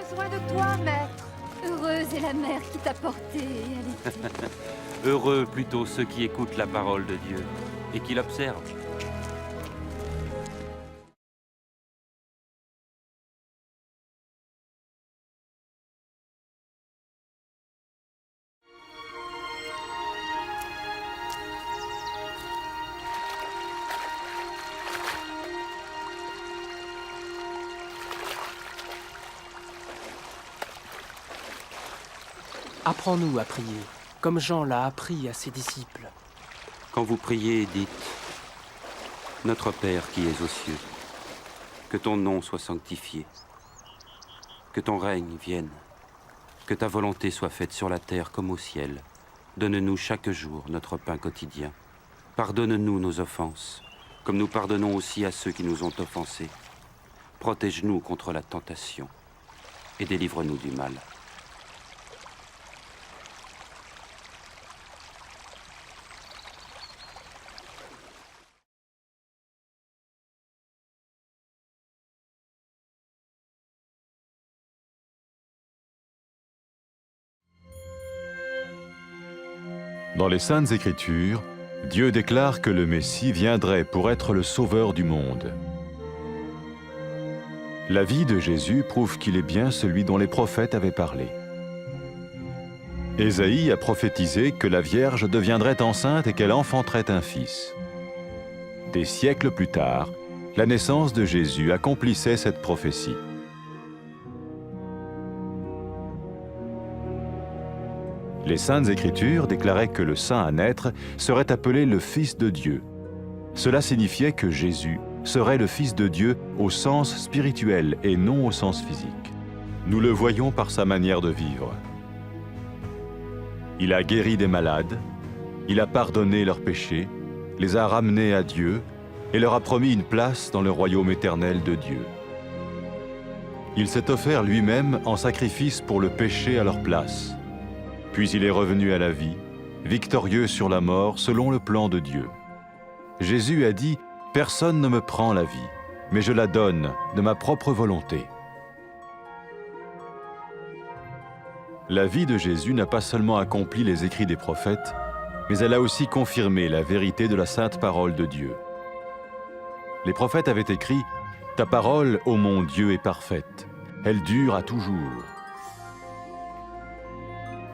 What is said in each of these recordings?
besoin de toi, maître. Heureuse est la mère qui t'a porté et allaitée. Heureux plutôt ceux qui écoutent la parole de Dieu et qui l'observent. Apprends-nous à prier, comme Jean l'a appris à ses disciples. Quand vous priez, dites « Notre Père qui es aux cieux, que ton nom soit sanctifié, que ton règne vienne, que ta volonté soit faite sur la terre comme au ciel. Donne-nous chaque jour notre pain quotidien. Pardonne-nous nos offenses, comme nous pardonnons aussi à ceux qui nous ont offensés. Protège-nous contre la tentation et délivre-nous du mal. » Dans les Saintes Écritures, Dieu déclare que le Messie viendrait pour être le sauveur du monde. La vie de Jésus prouve qu'il est bien celui dont les prophètes avaient parlé. Ésaïe a prophétisé que la Vierge deviendrait enceinte et qu'elle enfanterait un fils. Des siècles plus tard, la naissance de Jésus accomplissait cette prophétie. Les Saintes Écritures déclaraient que le saint à naître serait appelé le Fils de Dieu. Cela signifiait que Jésus serait le Fils de Dieu au sens spirituel et non au sens physique. Nous le voyons par sa manière de vivre. Il a guéri des malades, il a pardonné leurs péchés, les a ramenés à Dieu et leur a promis une place dans le royaume éternel de Dieu. Il s'est offert lui-même en sacrifice pour le péché à leur place. Puis il est revenu à la vie, victorieux sur la mort selon le plan de Dieu. Jésus a dit « Personne ne me prend la vie, mais je la donne de ma propre volonté. » La vie de Jésus n'a pas seulement accompli les écrits des prophètes, mais elle a aussi confirmé la vérité de la sainte parole de Dieu. Les prophètes avaient écrit « Ta parole, ô mon Dieu, est parfaite, elle dure à toujours. »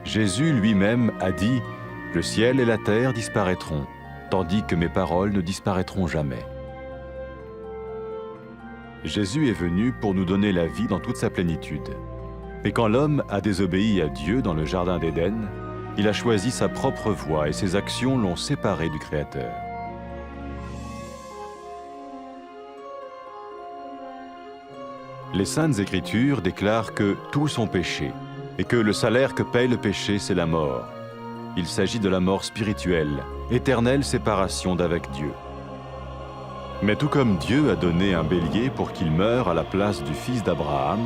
Jésus lui-même a dit « Le ciel et la terre disparaîtront, tandis que mes paroles ne disparaîtront jamais. » Jésus est venu pour nous donner la vie dans toute sa plénitude. Et quand l'homme a désobéi à Dieu dans le jardin d'Éden, il a choisi sa propre voie et ses actions l'ont séparé du Créateur. Les Saintes Écritures déclarent que tous ont péché et que le salaire que paye le péché, c'est la mort. Il s'agit de la mort spirituelle, éternelle séparation d'avec Dieu. Mais tout comme Dieu a donné un bélier pour qu'il meure à la place du fils d'Abraham,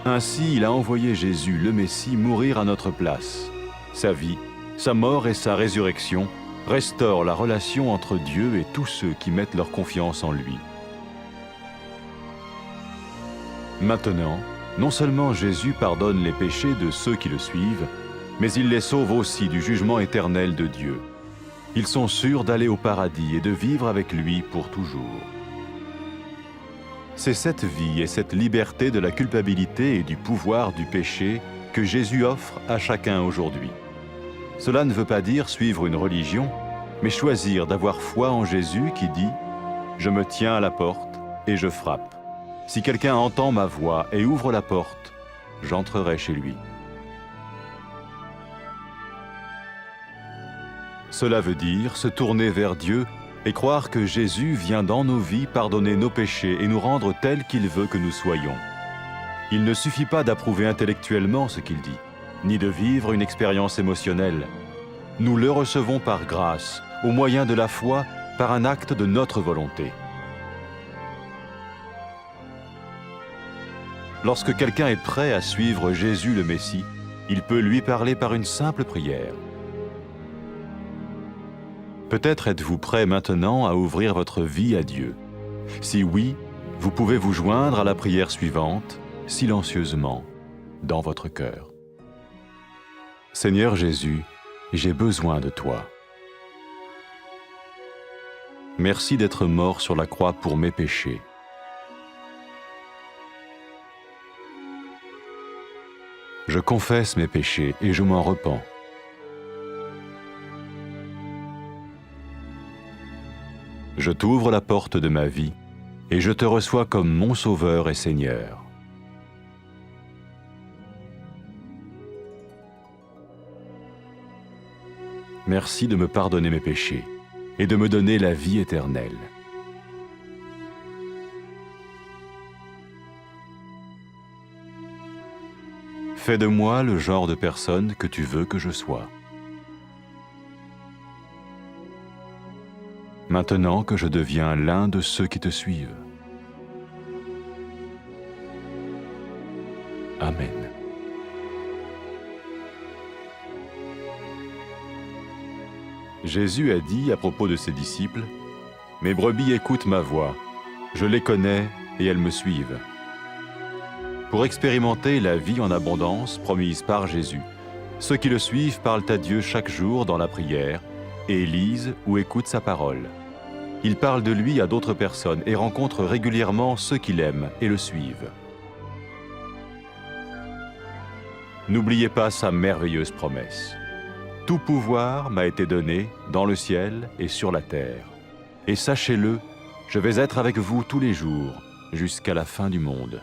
ainsi il a envoyé Jésus, le Messie, mourir à notre place. Sa vie, sa mort et sa résurrection restaurent la relation entre Dieu et tous ceux qui mettent leur confiance en lui. Maintenant, non seulement Jésus pardonne les péchés de ceux qui le suivent, mais il les sauve aussi du jugement éternel de Dieu. Ils sont sûrs d'aller au paradis et de vivre avec lui pour toujours. C'est cette vie et cette liberté de la culpabilité et du pouvoir du péché que Jésus offre à chacun aujourd'hui. Cela ne veut pas dire suivre une religion, mais choisir d'avoir foi en Jésus qui dit « Je me tiens à la porte et je frappe. Si quelqu'un entend ma voix et ouvre la porte, j'entrerai chez lui. » Cela veut dire se tourner vers Dieu et croire que Jésus vient dans nos vies pardonner nos péchés et nous rendre tels qu'il veut que nous soyons. Il ne suffit pas d'approuver intellectuellement ce qu'il dit, ni de vivre une expérience émotionnelle. Nous le recevons par grâce, au moyen de la foi, par un acte de notre volonté. Lorsque quelqu'un est prêt à suivre Jésus le Messie, il peut lui parler par une simple prière. Peut-être êtes-vous prêt maintenant à ouvrir votre vie à Dieu. Si oui, vous pouvez vous joindre à la prière suivante, silencieusement. dans votre cœur. Seigneur Jésus, j'ai besoin de toi. Merci d'être mort sur la croix pour mes péchés. Je confesse mes péchés et je m'en repens. Je t'ouvre la porte de ma vie et je te reçois comme mon Sauveur et Seigneur. Merci de me pardonner mes péchés et de me donner la vie éternelle. Fais de moi le genre de personne que tu veux que je sois. Maintenant que je deviens l'un de ceux qui te suivent. Amen. Jésus a dit à propos de ses disciples, « Mes brebis écoutent ma voix, je les connais et elles me suivent. » Pour expérimenter la vie en abondance promise par Jésus, ceux qui le suivent parlent à Dieu chaque jour dans la prière et lisent ou écoutent sa parole. Ils parlent de lui à d'autres personnes et rencontrent régulièrement ceux qui l'aiment et le suivent. N'oubliez pas sa merveilleuse promesse. Tout pouvoir m'a été donné dans le ciel et sur la terre. Et sachez-le, je vais être avec vous tous les jours jusqu'à la fin du monde.